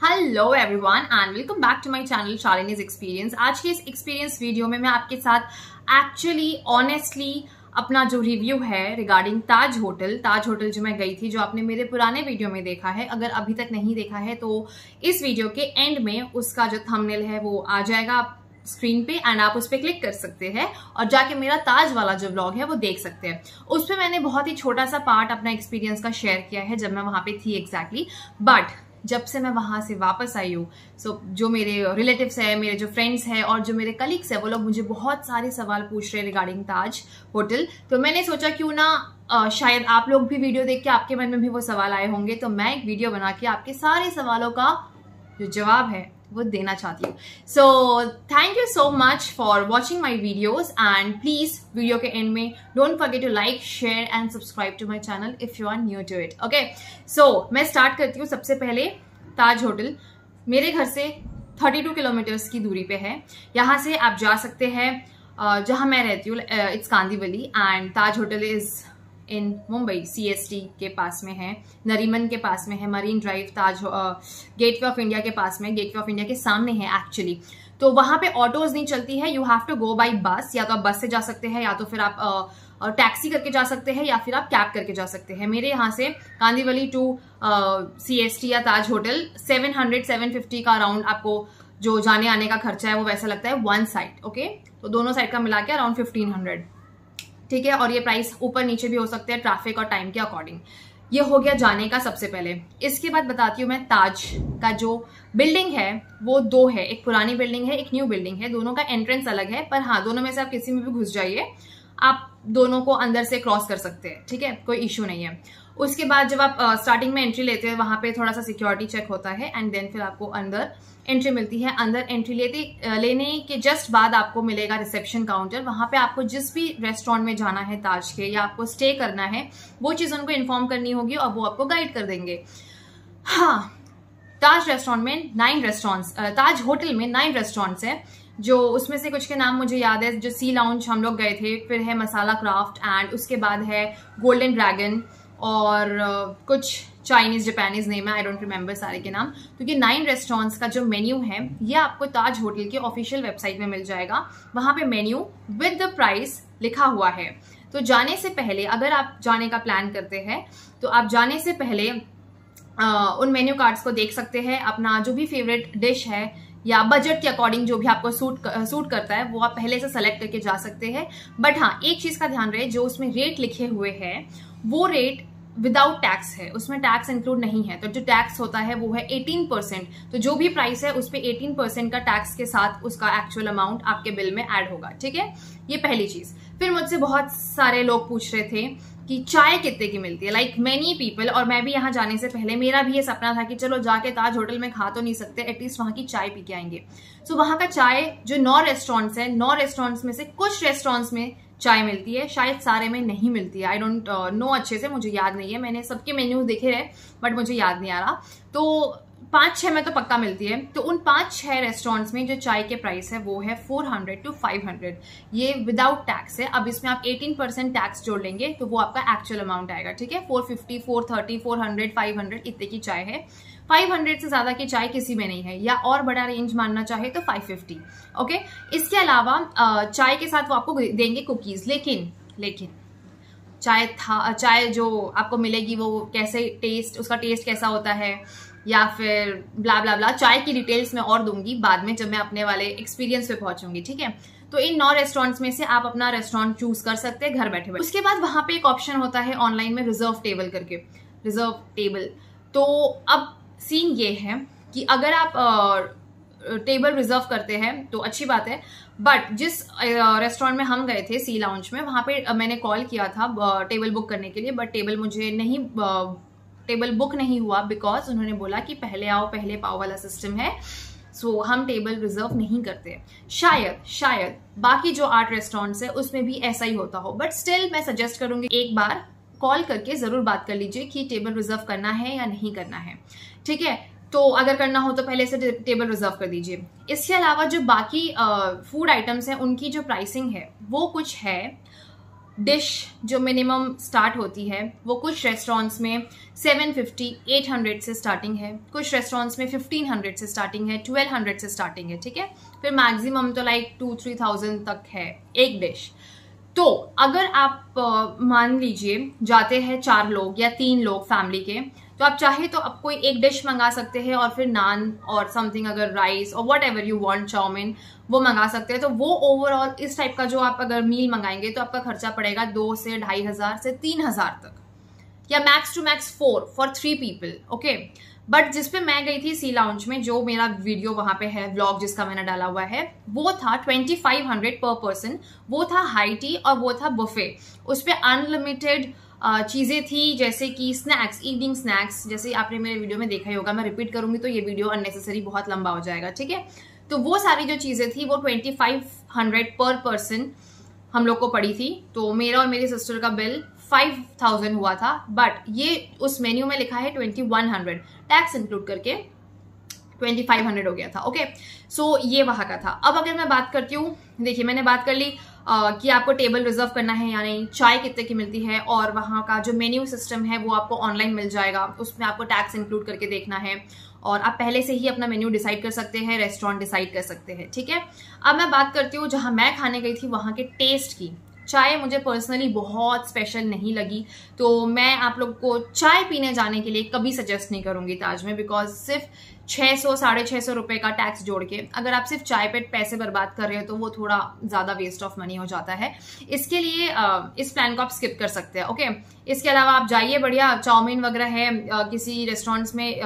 Hello everyone and welcome back to my channel Shalini's experience. आज के इस एक्सपीरियंस वीडियो में मैं आपके साथ एक्चुअली ऑनेस्टली अपना जो रिव्यू है रिगार्डिंग ताज होटल जो मैं गई थी, जो आपने मेरे पुराने वीडियो में देखा है, अगर अभी तक नहीं देखा है तो इस वीडियो के एंड में उसका जो थंबनेल है वो आ जाएगा स्क्रीन पे एंड आप उस पर क्लिक कर सकते हैं और जाके मेरा ताज वाला जो व्लॉग है वो देख सकते हैं। उस पर मैंने बहुत ही छोटा सा पार्ट अपना एक्सपीरियंस का शेयर किया है जब मैं वहां पे थी एग्जैक्टली। बट जब से मैं वहां से वापस आई हूँ, जो मेरे रिलेटिव्स है, मेरे जो फ्रेंड्स हैं और जो मेरे कलीग्स है, वो लोग मुझे बहुत सारे सवाल पूछ रहे हैं रिगार्डिंग ताज होटल। तो मैंने सोचा क्यों ना शायद आप लोग भी वीडियो देख के आपके मन में भी वो सवाल आए होंगे, तो मैं एक वीडियो बना के आपके सारे सवालों का जो जवाब है वो देना चाहती हूँ। So thank you so much for watching my videos and please video के एंड में don't forget to like, share and subscribe to my channel if you are new to it. Okay, so मैं start करती हूँ। सबसे पहले ताज hotel मेरे घर से 32 किलोमीटर्स की दूरी पे है। यहाँ से आप जा सकते हैं जहां मैं रहती हूँ, it's Kandivali and Taj hotel is in Mumbai, CST के पास में है, नरीमन के पास में है, marine drive, Taj gateway of India के पास में, गेटवे ऑफ इंडिया के सामने है एक्चुअली। तो वहां पे ऑटोज नहीं चलती है, you have to go by bus. या तो आप बस से जा सकते हैं, या तो फिर आप टैक्सी करके जा सकते हैं, या फिर आप कैब करके जा सकते हैं। मेरे यहाँ से कांदीवली टू CST या ताज होटल 700-750 का अराउंड आपको जो जाने आने का खर्चा है वो वैसा लगता है वन साइड। ओके, तो दोनों साइड का मिला के अराउंड 1500, ठीक है। और ये प्राइस ऊपर नीचे भी हो सकते हैं ट्रैफिक और टाइम के अकॉर्डिंग। ये हो गया जाने का सबसे पहले। इसके बाद बताती हूँ मैं ताज का जो बिल्डिंग है वो दो है, एक पुरानी बिल्डिंग है, एक न्यू बिल्डिंग है। दोनों का एंट्रेंस अलग है, पर हाँ दोनों में से आप किसी में भी घुस जाइए, आप दोनों को अंदर से क्रॉस कर सकते हैं, ठीक है, कोई इश्यू नहीं है। उसके बाद जब आप स्टार्टिंग में एंट्री लेते हैं वहां पे थोड़ा सा सिक्योरिटी चेक होता है एंड देन फिर आपको अंदर एंट्री मिलती है। अंदर एंट्री लेने के जस्ट बाद आपको मिलेगा रिसेप्शन काउंटर। वहां पे आपको जिस भी रेस्टोरेंट में जाना है ताज के, या आपको स्टे करना है, वो चीज उनको इन्फॉर्म करनी होगी और वो आपको गाइड कर देंगे। हाँ, ताज रेस्टोरेंट में 9 रेस्टोरेंट्स, ताज होटल में 9 रेस्टोरेंट्स है, जो उसमें से कुछ के नाम मुझे याद है। जो सी लाउंज हम लोग गए थे, फिर है मसाला क्राफ्ट एंड उसके बाद है गोल्डन ड्रैगन और कुछ चाइनीज जापानीज नेम है, आई डोंट रिमेम्बर सारे के नाम। क्योंकि 9 रेस्टोरेंट्स का जो मेन्यू है ये आपको ताज होटल के ऑफिशियल वेबसाइट में मिल जाएगा। वहां पे मेन्यू विद द प्राइस लिखा हुआ है। तो जाने से पहले, अगर आप जाने का प्लान करते हैं तो आप जाने से पहले उन मेन्यू कार्ड्स को देख सकते हैं। अपना जो भी फेवरेट डिश है या बजट के अकॉर्डिंग जो भी आपको सूट करता है वो आप पहले से सेलेक्ट करके जा सकते हैं। बट हाँ, एक चीज का ध्यान रहे, जो उसमें रेट लिखे हुए हैं वो रेट विदाउट टैक्स है, उसमें टैक्स इंक्लूड नहीं है। तो जो टैक्स होता है वो है 18%। तो जो भी प्राइस है उस पे 18% का टैक्स के साथ उसका एक्चुअल अमाउंट आपके बिल में ऐड होगा, ठीक है। ये पहली चीज। फिर मुझसे बहुत सारे लोग पूछ रहे थे कि चाय कितने की मिलती है, लाइक मेनी पीपल, और मैं भी यहाँ जाने से पहले मेरा भी ये सपना था कि चलो जाके ताज होटल में खा तो नहीं सकते, एटलीस्ट वहां की चाय पी के आएंगे। सो वहां का चाय जो 9 रेस्टोरेंट्स है, 9 रेस्टोरेंट्स में से कुछ रेस्टोरेंट्स में चाय मिलती है, शायद सारे में नहीं मिलती है। आई डोंट नो, अच्छे से मुझे याद नहीं है, मैंने सबके मेन्यू देखे रहे बट मुझे याद नहीं आ रहा। तो 5-6 में तो पक्का मिलती है। तो उन 5-6 रेस्टोरेंट्स में जो चाय के प्राइस है वो है 400 to 500, ये विदाउट टैक्स है। अब इसमें आप 18% टैक्स जोड़ लेंगे तो वो आपका एक्चुअल अमाउंट आएगा, ठीक है। 450, 430, 400, 500 इतने की चाय है। 500 से ज्यादा की चाय किसी में नहीं है, या और बड़ा रेंज मानना चाहे तो 550। ओके, इसके अलावा चाय के साथ वो आपको देंगे कुकीज, लेकिन चाय जो आपको मिलेगी वो कैसे उसका टेस्ट कैसा होता है, या फिर ब्ला ब्ला ब्ला, चाय की डिटेल्स मैं और दूंगी बाद में जब मैं अपने वाले एक्सपीरियंस पे पहुंचूंगी, ठीक है। तो इन 9 रेस्टोरेंट्स में से आप अपना रेस्टोरेंट चूज कर सकते हैं घर बैठे बैठे। उसके बाद वहां पे एक ऑप्शन होता है ऑनलाइन में रिजर्व टेबल करके, रिजर्व टेबल। तो अब सीन ये है कि अगर आप टेबल रिजर्व करते हैं तो अच्छी बात है, बट जिस रेस्टोरेंट में हम गए थे सी लाउंज में, वहां पे मैंने कॉल किया था टेबल बुक करने के लिए, बट टेबल बुक नहीं हुआ बिकॉज उन्होंने बोला कि पहले आओ पहले पाओ वाला सिस्टम है। सो हम टेबल रिजर्व नहीं करते। शायद बाकी जो 8 रेस्टोरेंट्स है उसमें भी ऐसा ही होता हो, बट स्टिल मैं सजेस्ट करूंगी एक बार कॉल करके जरूर बात कर लीजिए कि टेबल रिजर्व करना है या नहीं करना है, ठीक है। तो अगर करना हो तो पहले से टेबल रिजर्व कर दीजिए। इसके अलावा जो बाकी फूड आइटम्स हैं उनकी जो प्राइसिंग है वो कुछ है डिश जो मिनिमम स्टार्ट होती है वो कुछ रेस्टोरेंट्स में 750 800 से स्टार्टिंग है, कुछ रेस्टोरेंट्स में 1500 से स्टार्टिंग है, 1200 से स्टार्टिंग है, ठीक है। फिर मैक्सिमम तो लाइक 2-3,000 तक है एक डिश। तो अगर आप मान लीजिए जाते हैं 4 लोग या 3 लोग फैमिली के, तो आप चाहे तो आप कोई एक डिश मंगा सकते हैं और फिर नान और समथिंग, अगर राइस और whatever you want, chow mein, वो मंगा सकते हैं। तो वो ओवरऑल इस टाइप का जो आप अगर मील मंगाएंगे तो आपका खर्चा पड़ेगा 2 से 2,500 से 3,000 तक, या max to max 4 for 3 people, okay. But जिस पे मैं गई थी सी लाउंज में, जो मेरा वीडियो वहां पे है, व्लॉग जिसका मैंने डाला हुआ है, वो था 2500 पर पर्सन। वो था हाई टी और वो था बुफे। उस पे अनलिमिटेड चीजें थी, जैसे कि स्नैक्स, इवनिंग स्नैक्स, जैसे आपने मेरे वीडियो में देखा ही होगा। मैं रिपीट करूंगी तो ये वीडियो अननेसेसरी बहुत लंबा हो जाएगा, ठीक है। तो वो सारी जो चीजें थी वो 2500 पर पर्सन हम लोग को पड़ी थी। तो मेरा और मेरी सिस्टर का बिल 5,000 हुआ था, बट ये उस मेन्यू में लिखा है 2100, टैक्स इंक्लूड करके 2500 हो गया था, ओके। सो ये वहां का था। अब अगर मैं बात करती हूँ, देखिए मैंने बात कर ली कि आपको टेबल रिजर्व करना है या नहीं, चाय कितने की मिलती है, और वहां का जो मेन्यू सिस्टम है वो आपको ऑनलाइन मिल जाएगा, उसमें आपको टैक्स इंक्लूड करके देखना है, और आप पहले से ही अपना मेन्यू डिसाइड कर सकते हैं, रेस्टोरेंट डिसाइड कर सकते हैं, ठीक है। अब मैं बात करती हूँ जहां मैं खाने गई थी वहां के टेस्ट की। चाय मुझे पर्सनली बहुत स्पेशल नहीं लगी, तो मैं आप लोग को चाय पीने जाने के लिए कभी सजेस्ट नहीं करूंगी ताज में, बिकॉज सिर्फ 600-650 रुपए का टैक्स जोड़ के अगर आप सिर्फ चाय पे पैसे बर्बाद कर रहे हो तो वो थोड़ा ज्यादा वेस्ट ऑफ मनी हो जाता है। इसके लिए इस प्लान को आप स्किप कर सकते हैं, ओके। इसके अलावा आप जाइए, बढ़िया चाउमीन वगैरह है, किसी रेस्टोरेंट्स में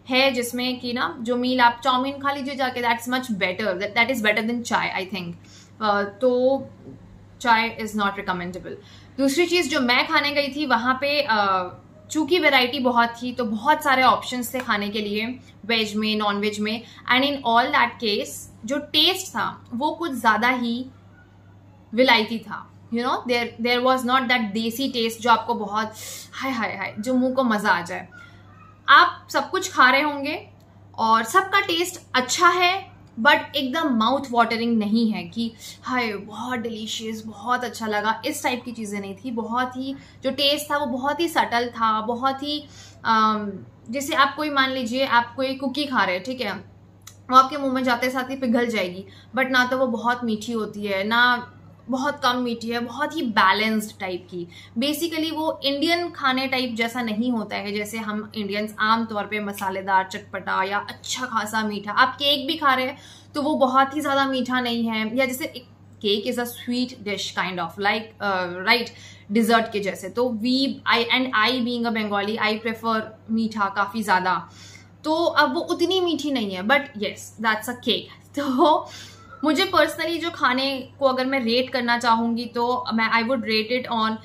है जिसमें कि ना जो मील आप चाउमीन खा लीजिए जाके, that's much better, that is better than चाय, आई थिंक। तो चाय इज नॉट रिकमेंडेबल। दूसरी चीज जो मैं खाने गई थी वहां पे चूंकि वैरायटी बहुत थी तो बहुत सारे ऑप्शंस थे खाने के लिए, वेज में, नॉन वेज में, and in all that case जो टेस्ट था वो कुछ ज्यादा ही विलायती था। You know, there was not that desi taste जो आपको बहुत हाय हाय हाय, जो मुंह को मजा आ जाए। आप सब कुछ खा रहे होंगे और सबका टेस्ट अच्छा है, बट एकदम माउथ वाटरिंग नहीं है कि हाय बहुत डिलीशियस, बहुत अच्छा लगा, इस टाइप की चीजें नहीं थी। बहुत ही जो टेस्ट था वो बहुत ही सटल था, बहुत ही जैसे आप कोई मान लीजिए आप कोई कुकी खा रहे हैं, ठीक है, वो आपके मुंह में जाते साथ ही पिघल जाएगी, बट ना तो वो बहुत मीठी होती है ना बहुत कम मीठी है, बहुत ही बैलेंस्ड टाइप की। बेसिकली वो इंडियन खाने टाइप जैसा नहीं होता है, जैसे हम इंडियंस आमतौर पे मसालेदार, चटपटा या अच्छा खासा मीठा। आप केक भी खा रहे हैं तो वो बहुत ही ज्यादा मीठा नहीं है, या जैसे cake is a sweet dish kind of like right, dessert के जैसे। तो I being a Bengali, I prefer मीठा काफी ज्यादा, तो अब वो उतनी मीठी नहीं है, but yes that's a cake. तो मुझे पर्सनली जो खाने को अगर मैं रेट करना चाहूंगी तो मैं I would rate it on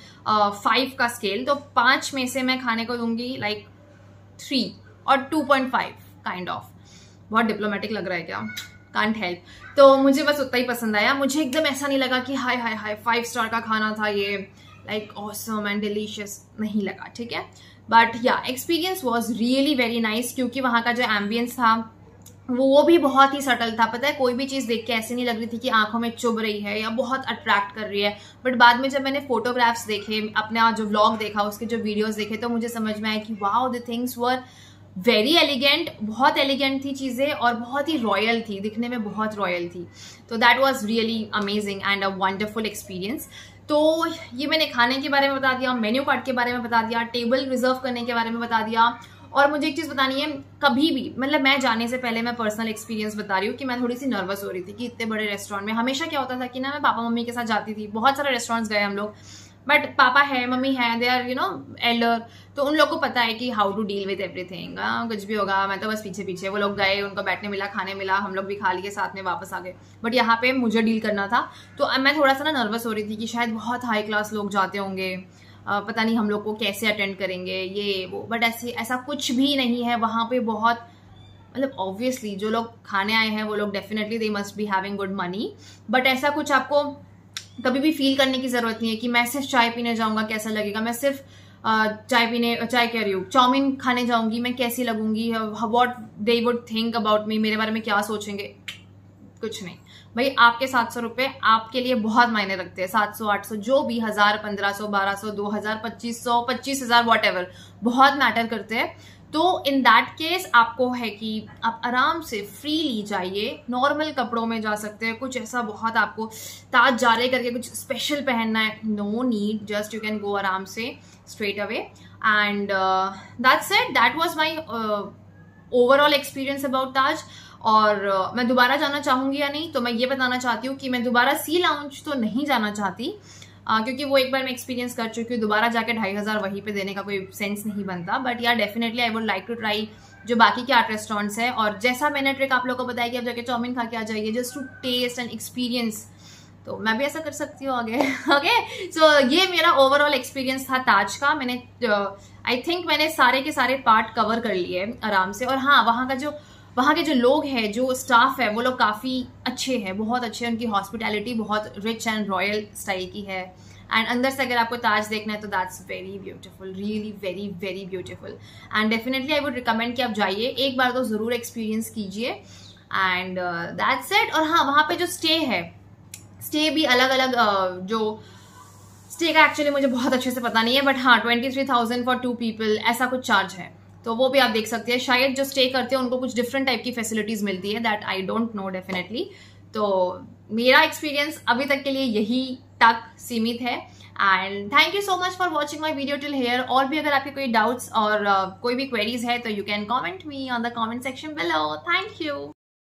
5 का स्केल। तो 5 में से मैं खाने को दूंगी लाइक 3 और 2.5 काइंड ऑफ। बहुत डिप्लोमेटिक लग रहा है क्या, कांट हेल्प। तो मुझे बस उतना ही पसंद आया, मुझे एकदम ऐसा नहीं लगा कि हाय हाय हाय 5 स्टार का खाना था ये, लाइक ऑसम एंड डिलीशियस नहीं लगा, ठीक है। बट या experience was really very nice, क्योंकि वहां का जो एम्बियंस था वो भी बहुत ही सटल था। पता है, कोई भी चीज देख के ऐसे नहीं लग रही थी कि आंखों में चुभ रही है या बहुत अट्रैक्ट कर रही है, बट बाद में जब मैंने फोटोग्राफ्स देखे, अपना जो व्लॉग देखा, उसके जो वीडियोस देखे, तो मुझे समझ में आया कि wow the things were very elegant, बहुत एलिगेंट थी चीजें और बहुत ही रॉयल थी, दिखने में बहुत रॉयल थी। तो that was really amazing and a wonderful experience. तो ये मैंने खाने के बारे में बता दिया, मेन्यू कार्ड के बारे में बता दिया, टेबल रिजर्व करने के बारे में बता दिया, और मुझे एक चीज बतानी है, कभी भी मतलब मैं जाने से पहले मैं पर्सनल एक्सपीरियंस बता रही हूँ कि मैं थोड़ी सी नर्वस हो रही थी कि इतने बड़े रेस्टोरेंट में हमेशा क्या होता था कि ना मैं पापा मम्मी के साथ जाती थी, बहुत सारे रेस्टोरेंट्स गए हम लोग, बट पापा है, मम्मी है, they are you know elder, तो उन लोग को पता है कि how to deal with everything, कुछ भी होगा, मैं तो बस पीछे पीछे, वो लोग गए, उनको बैठने मिला, खाने मिला, हम लोग भी खा लिए, साथ में वापस आ गए। बट यहाँ पे मुझे डील करना था, तो अब मैं थोड़ा सा ना नर्वस हो रही थी कि शायद बहुत हाई क्लास लोग जाते होंगे, पता नहीं हम लोग को कैसे अटेंड करेंगे ये वो, बट ऐसा कुछ भी नहीं है वहां पे। बहुत मतलब ऑब्वियसली जो लोग खाने आए हैं वो लोग definitely they must be having good money, but ऐसा कुछ आपको कभी भी फील करने की जरूरत नहीं है कि मैं सिर्फ चाय पीने जाऊंगा कैसा लगेगा, मैं सिर्फ चाय कह रही हूँ, चाउमीन खाने जाऊंगी मैं कैसी लगूंगी, what they would think about me, मेरे बारे में क्या सोचेंगे, कुछ नहीं भाई, आपके 700 रुपए आपके लिए बहुत मायने रखते हैं। 700, 800 जो भी, 1000, 1500, 1200, 2000, 2500, 25,000 वॉट एवर, बहुत मैटर करते हैं। तो इन दैट केस आपको है कि आप आराम से फ्रीली जाइए, नॉर्मल कपड़ों में जा सकते हैं। कुछ ऐसा बहुत आपको ताज जा रहे करके कुछ स्पेशल पहनना है, no need, just you can go आराम से straight away. And that's it, that was my overall experience about Taj. और मैं दोबारा जाना चाहूंगी या नहीं, तो मैं ये बताना चाहती हूँ कि मैं दोबारा सी लाउंज तो नहीं जाना चाहती, क्योंकि वो एक बार मैं एक्सपीरियंस कर चुकी हूँ। दोबारा जाके 2500 वहीं पे देने का कोई सेंस नहीं बनता। बट यार definitely I would like to try जो बाकी के आर्ट रेस्टोरेंट्स है। और जैसा मैंने ट्रिक आप लोगों को बताया कि आप जाके चाउमीन खा के आ जाइए, just to taste and experience, तो मैं भी ऐसा कर सकती हूँ आगे। ओके, सो ये मेरा ओवरऑल एक्सपीरियंस था ताज का। मैंने आई थिंक मैंने सारे के सारे पार्ट कवर कर लिए आराम से। और हाँ, वहाँ के जो लोग हैं, जो स्टाफ है, वो लोग काफी अच्छे हैं, बहुत अच्छे। उनकी हॉस्पिटैलिटी बहुत रिच एंड रॉयल स्टाइल की है। एंड अंदर से अगर आपको ताज देखना है तो that's very beautiful, really very very beautiful. And definitely I would recommend कि आप जाइए, एक बार तो जरूर एक्सपीरियंस कीजिए। And that's it. और हाँ, वहाँ पे जो स्टे है, स्टे भी अलग अलग, जो स्टे का एक्चुअली मुझे बहुत अच्छे से पता नहीं है, बट हाँ 23,000 फॉर 2 पीपल ऐसा कुछ चार्ज है, तो वो भी आप देख सकते हैं। शायद जो स्टे करते हैं उनको कुछ डिफरेंट टाइप की फैसिलिटीज मिलती है, that I don't know definitely. तो मेरा एक्सपीरियंस अभी तक के लिए यही तक सीमित है। And thank you so much for watching my video till here. और भी अगर आपके कोई डाउट्स और कोई भी क्वेरीज है तो you can comment me on the comment section below. Thank you.